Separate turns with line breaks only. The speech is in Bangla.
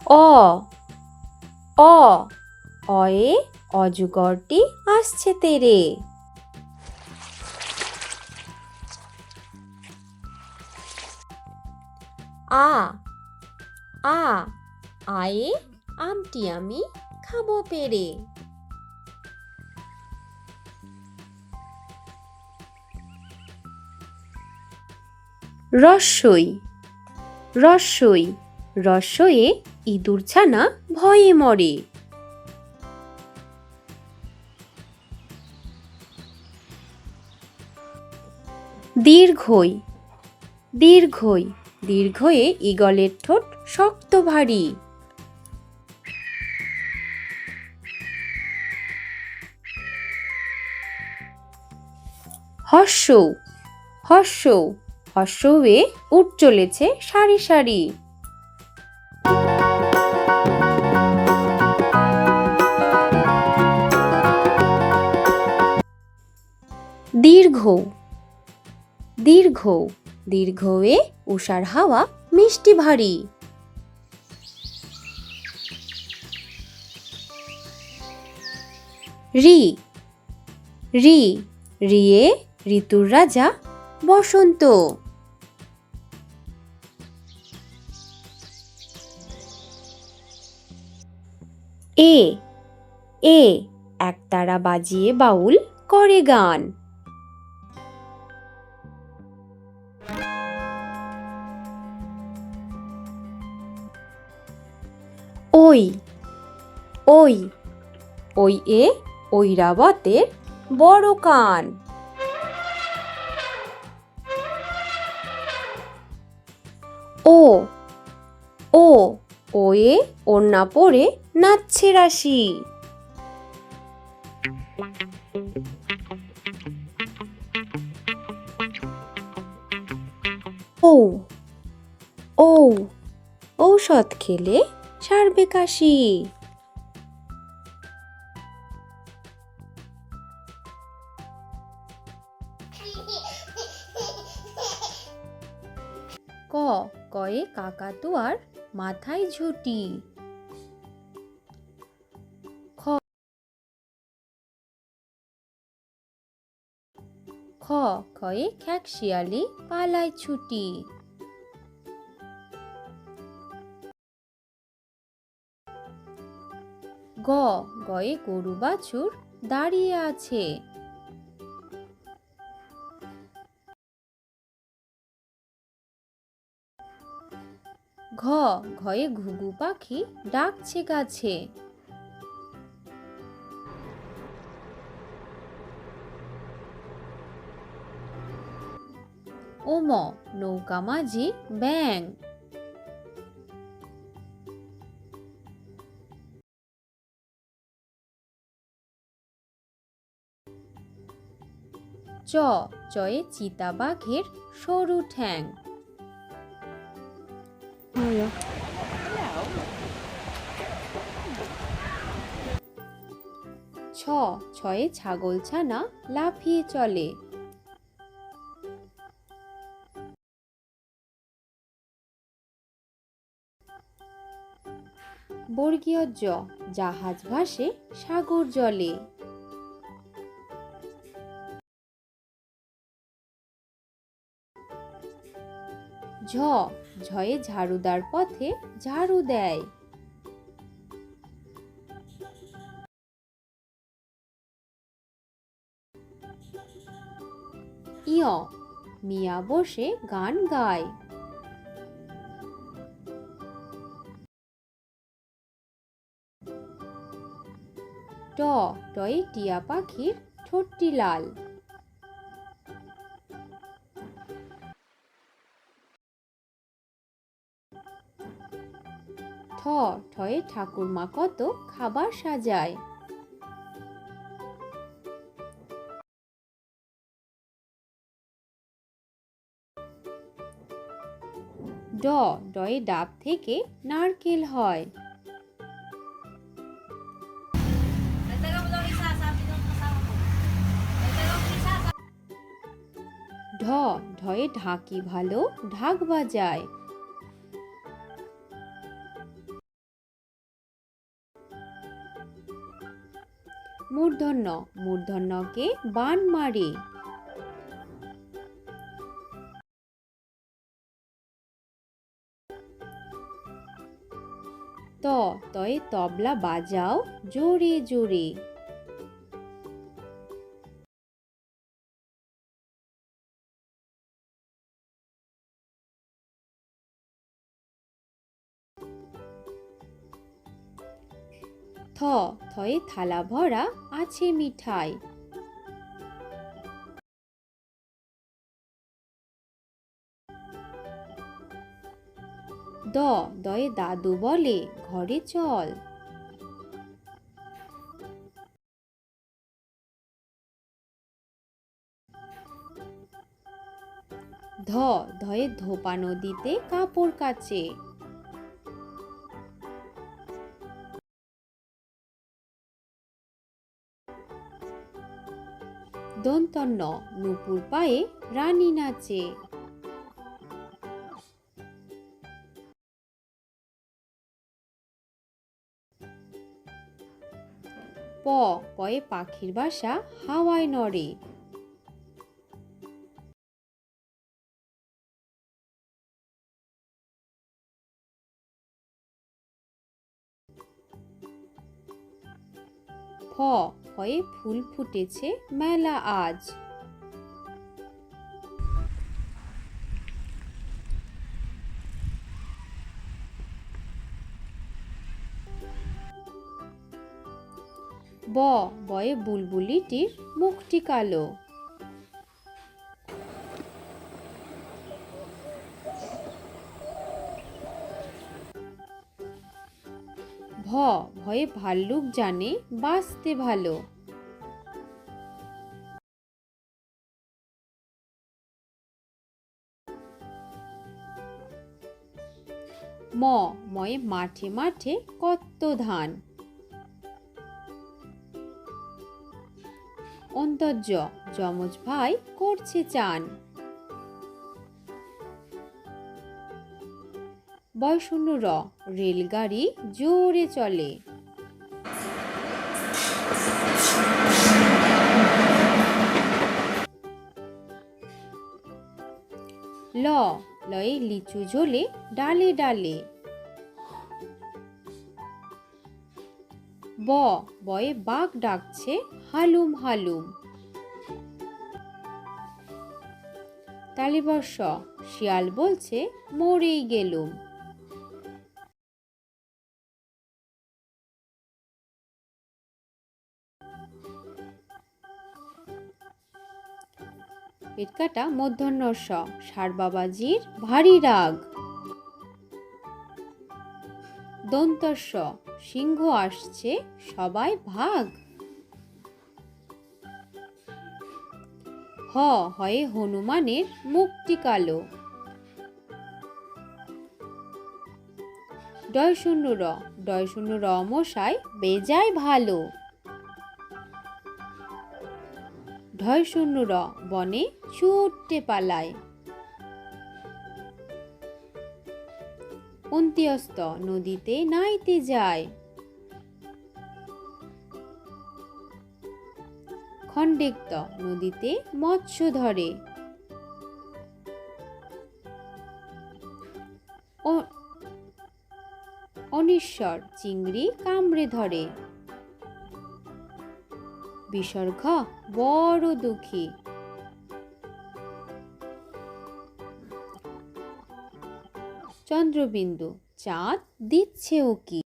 অ অ অয়ে অজগরটি আসছে তেরে। আ আ আয়ে আমটি আমি খাবো পেরে। রস্যই রস্যই রস্যয়ে ইঁদুর ছানা ভয়ে মরে। দীর্ঘই দীর্ঘই দীর্ঘয়ে ঈগলের ঠোঁট শক্ত ভারী। হর্ষৌ হর্ষৌ হর্ষৌয়ে উট চলেছে সারি সারি। দীর্ঘৌ দীর্ঘৌ দীর্ঘয়ে উষার হাওয়া মিষ্টি ভারী। রি রি রিয়ে ঋতুর রাজা বসন্ত। এ এ একতারা বাজিয়ে বাউল করে গান। ওই ওই ওই এ ঐরাবতের বড় কান। ও ও ওয়ে ওড়না পরে নাচছে রাশি। ঔ ঔ ঔষধ খেলে সারবে কাশি। ক কয়ে কাকাতুয়ার মাথায় ঝুঁটি। খ খয়ে খ্যাকশিয়ালি পালায় ছুটি। গ গয়ে গরু বাছুর দাঁড়িয়ে আছে। ঘ ঘয়ে ঘুঘু পাখি ডাকছে গাছে। ওম নৌকা মাঝি ব্যাং। চ চয়ে চিতা বাঘের সরু ঠ্যাং। ছ ছয়ে ছাগল ছানা লাফিয়ে চলে। বর্গীয় জ জাহাজ ভাসে সাগর জলে। ঝ ঝয়ে ঝাড়ুদার পথে ঝাড়ু দেয়। ইয় মিয়া বসে গান গায়। ট টয়ে টিয়া পাখির ঠোঁটটি লাল। ঠ ঠয়ে ঠাকুরমা কত খাবার সাজায়। ড ডয়ে ডাব থেকে নারকেল হয়। ঢ ঢয়ে ঢাকি ভালো ঢাক বাজায়। মূর্ধন্য মূর্ধন্যকে বান মারে। তয়ে তবলা বাজাও জোরে জোরে। থয়ে থালা ভরা আছে মিঠাই। দয়ে দাদু বলে ঘরে চল। ধয়ে ধোপা নদীতে কাপড় কাচে। দন্তন্য নুপুর পায়ে রানী নাচে। পয়ে পাখির বাসা হাওয়ায় নড়ে। ফয়ে ফুল ফুটেছে মেলা আজ। বয়ে বুলবুলিটির মুখটি কালো। ভয়ে ভাল্লুক জানে বাঁচতে ভালো। ময়ে মাঠে মাঠে কত ধান। অন্তর্য যমজ ভাই করছে চান। বয়শূন্য রেলগাড়ি জোরে চলে। লয়ে লিচু ঝোলে ডালে ডালে। বয়ে বাঘ ডাকছে হালুম হালুম। তালিবর্ষ শিয়াল বলছে মরেই গেলুম। পেটকাটা মূর্ধন্য ষ ষাঁড় বাবাজির ভারী রাগ। দন্তস্ব সিংহ আসছে সবাই ভাগ। হয়ে হনুমানের মুখটি কালো। ডয় শূন্য মশাই বেজায় ভালো। ঢয় শূন্য বনে ছুটে পালায়। অন্ত্যস্ত নদীতে নাইতে যায়। খণ্ডেক্ত নদীতে মৎস্য ধরে। অনিশ্বর চিংড়ি কামড়ে ধরে। বিসর্গ বড় দুঃখী। চন্দ্রবিন্দু চাঁদ দিচ্ছে উকি।